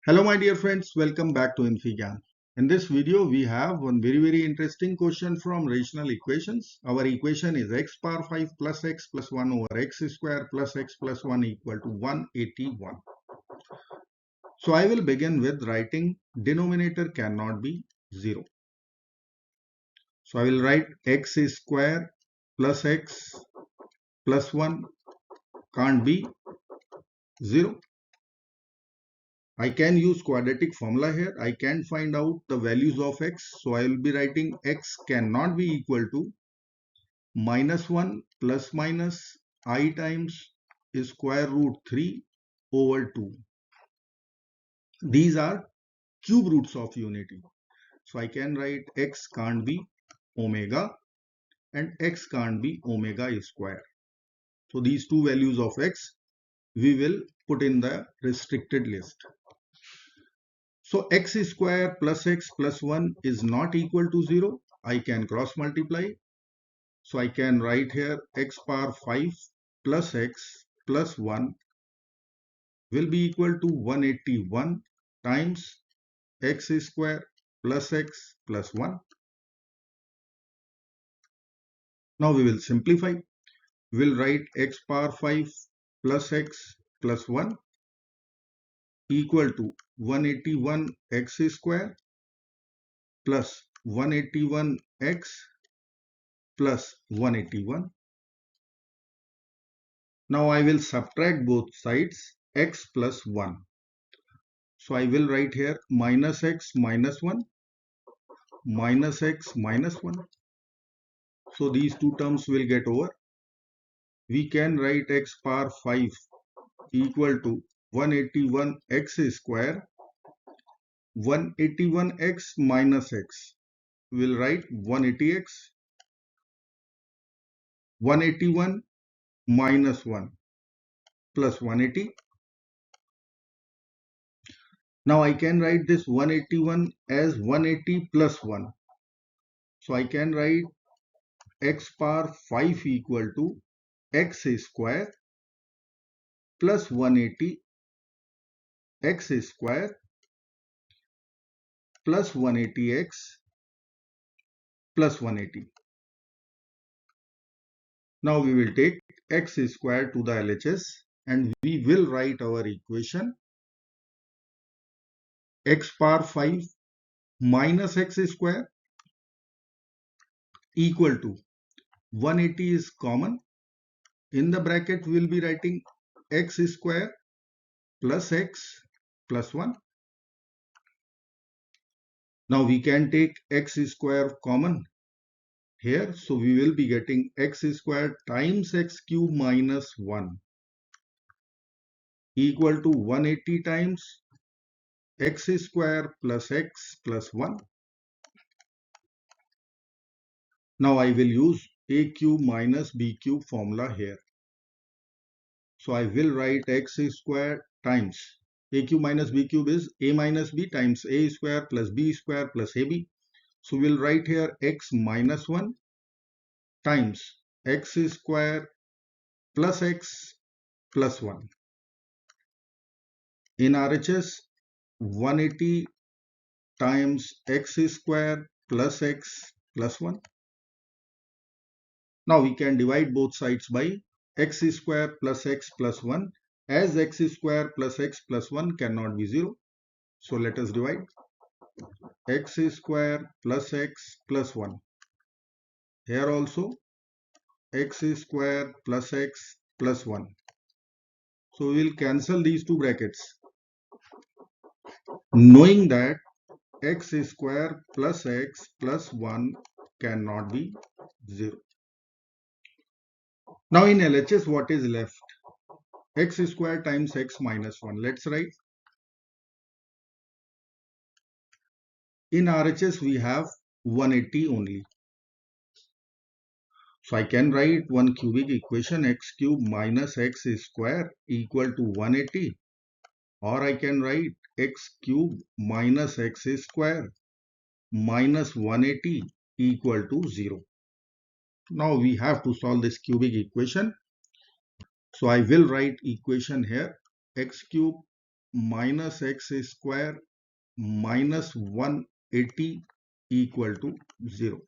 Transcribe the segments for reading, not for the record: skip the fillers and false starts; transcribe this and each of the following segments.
Hello my dear friends, welcome back to InfyGyan. In this video we have one very interesting question from rational equations. Our equation is x power 5 plus x plus 1 over x square plus x plus 1 equal to 181. So I will begin with writing denominator cannot be 0. So I will write x square plus x plus 1 can't be 0. I can use quadratic formula here. I can find out the values of x. So I will be writing x cannot be equal to minus 1 plus minus I times square root 3 over 2. These are cube roots of unity. So I can write x can't be omega and x can't be omega square. So these two values of x we will put in the restricted list. So x square plus x plus 1 is not equal to 0. I can cross multiply. So I can write here x power 5 plus x plus 1 will be equal to 181 times x square plus x plus 1. Now we will simplify. We will write x power 5 plus x plus 1 equal to 181 x square plus 181 x plus 181. Now I will subtract both sides x plus 1. So I will write here minus x minus 1 minus x minus 1. So these two terms will get over. We can write x power 5 equal to 181 x square. 181x minus x. We will write 180x. 181 minus 1 plus 180. Now I can write this 181 as 180 plus 1. So I can write x power 5 equal to x square plus 180 x square plus 180x plus 180. Now we will take x square to the LHS and we will write our equation x power 5 minus x square equal to 180 is common. In the bracket we will be writing x square plus x plus 1. Now we can take x square common here. So we will be getting x square times x cube minus 1 equal to 180 times x square plus x plus 1. Now I will use a cube minus b cube formula here. So I will write x square times a cube minus b cube is a minus b times a square plus b square plus ab. So we'll write here x minus 1 times x square plus x plus 1. In RHS, 180 times x square plus x plus 1. Now we can divide both sides by x square plus x plus 1 as x square plus x plus 1 cannot be 0. So let us divide x square plus x plus 1. Here also x square plus x plus 1. So we will cancel these two brackets, knowing that x square plus x plus 1 cannot be 0. Now in LHS what is left? X square times x minus 1. Let's write. In RHS we have 180 only. So I can write one cubic equation x cube minus x square equal to 180, or I can write x cube minus x square minus 180 equal to 0. Now we have to solve this cubic equation. So I will write equation here x cube minus x square minus 180 equal to 0.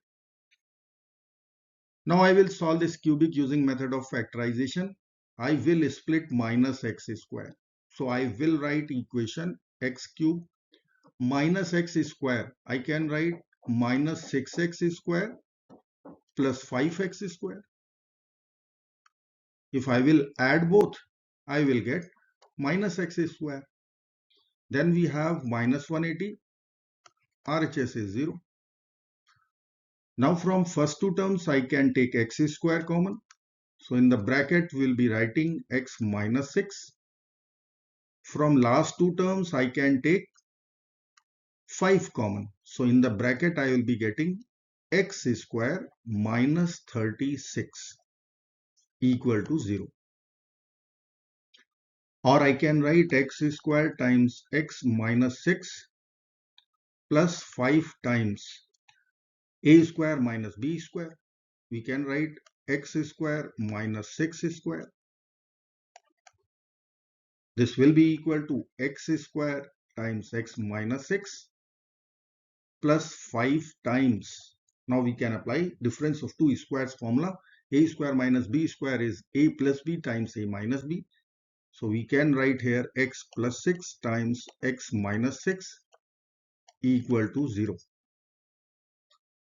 Now I will solve this cubic using method of factorization. I will split minus x square. So I will write equation x cube minus x square. I can write minus 6x square plus 5x square. If I will add both, I will get minus x square. Then we have minus 180, RHS is 0. Now from first two terms, I can take x square common. So in the bracket, we'll be writing x minus 6. From last two terms, I can take 5 common. So in the bracket, I will be getting x square minus 36 equal to 0. Or I can write x square times x minus 6 plus 5 times a square minus b square. We can write x square minus 6 square. This will be equal to x square times x minus 6 plus 5 times. Now we can apply difference of two squares formula. A square minus b square is a plus b times a minus b. So we can write here x plus 6 times x minus 6 equal to 0.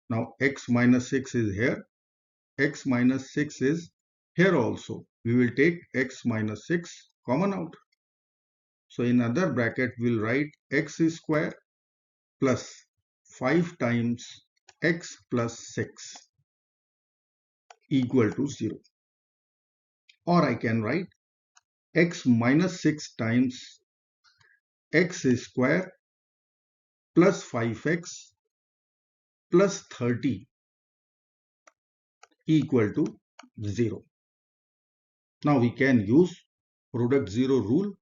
Now x minus 6 is here. X minus 6 is here also. We will take x minus 6 common out. So in other bracket, we'll write x square plus 5 times x plus 6 equal to 0. Or I can write x minus 6 times x square plus 5x plus 30 equal to 0. Now we can use product 0 rule.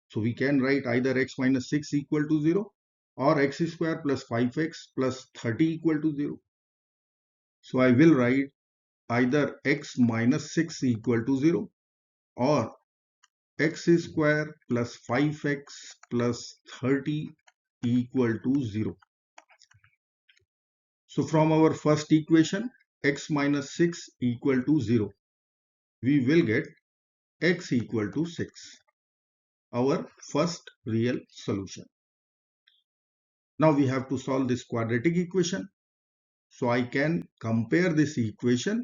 So we can write either x minus 6 equal to 0 or x square plus 5x plus 30 equal to 0. So I will write either x minus 6 equal to 0 or x square plus 5x plus 30 equal to 0. So from our first equation, x minus 6 equal to 0, we will get x equal to 6, our first real solution. Now we have to solve this quadratic equation. So I can compare this equation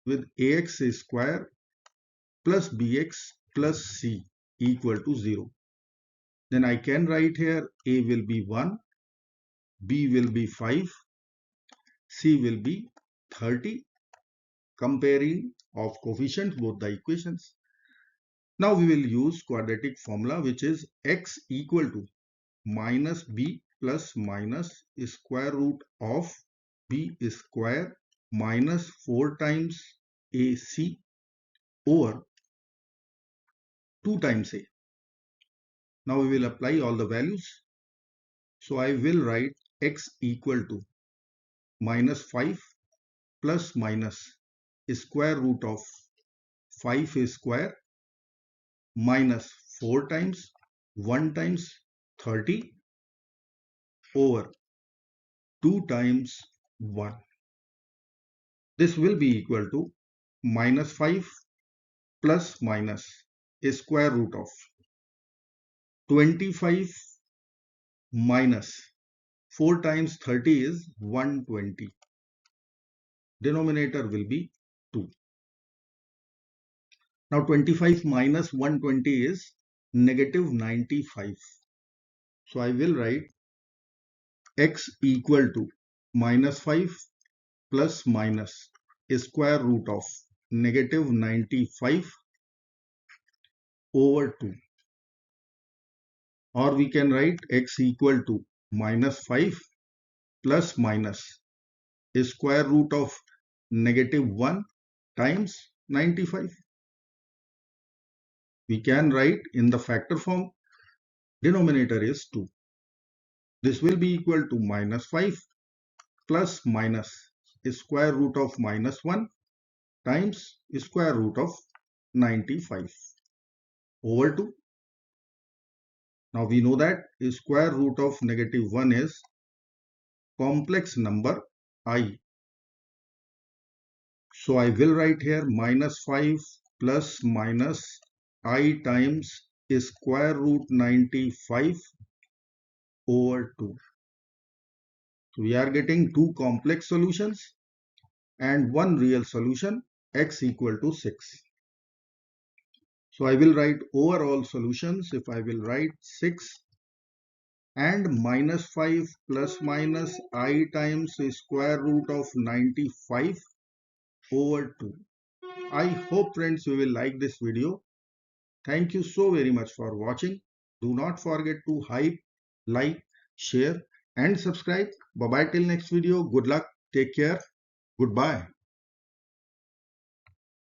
with ax square plus bx plus c equal to 0. Then I can write here a will be 1, b will be 5, c will be 30, comparing of coefficients both the equations. Now we will use quadratic formula, which is x equal to minus b plus minus square root of b square minus 4 times ac over 2 times a. Now we will apply all the values. So I will write x equal to minus 5 plus minus square root of 5 square minus 4 times 1 times 30 over 2 times 1. This will be equal to minus 5 plus minus square root of 25 minus 4 times 30 is 120. Denominator will be 2. Now 25 minus 120 is negative 95. So I will write x equal to minus 5 plus minus square root of negative 95 over 2. Or we can write x equal to minus 5 plus minus square root of negative 1 times 95. We can write in the factor form, denominator is 2. This will be equal to minus 5 plus minus square root of minus 1 times square root of 95 over 2. Now we know that the square root of -1 is complex number I. So I will write here -5 plus minus I times square root 95 over 2. So we are getting two complex solutions and one real solution, x equal to 6. So I will write overall solutions. If I will write 6 and -5 plus minus I times square root of 95 over 2. I hope friends you will like this video. Thank you so very much for watching. Do not forget to hype, like, share and subscribe. Bye bye till next video. Good luck. Take care. Goodbye.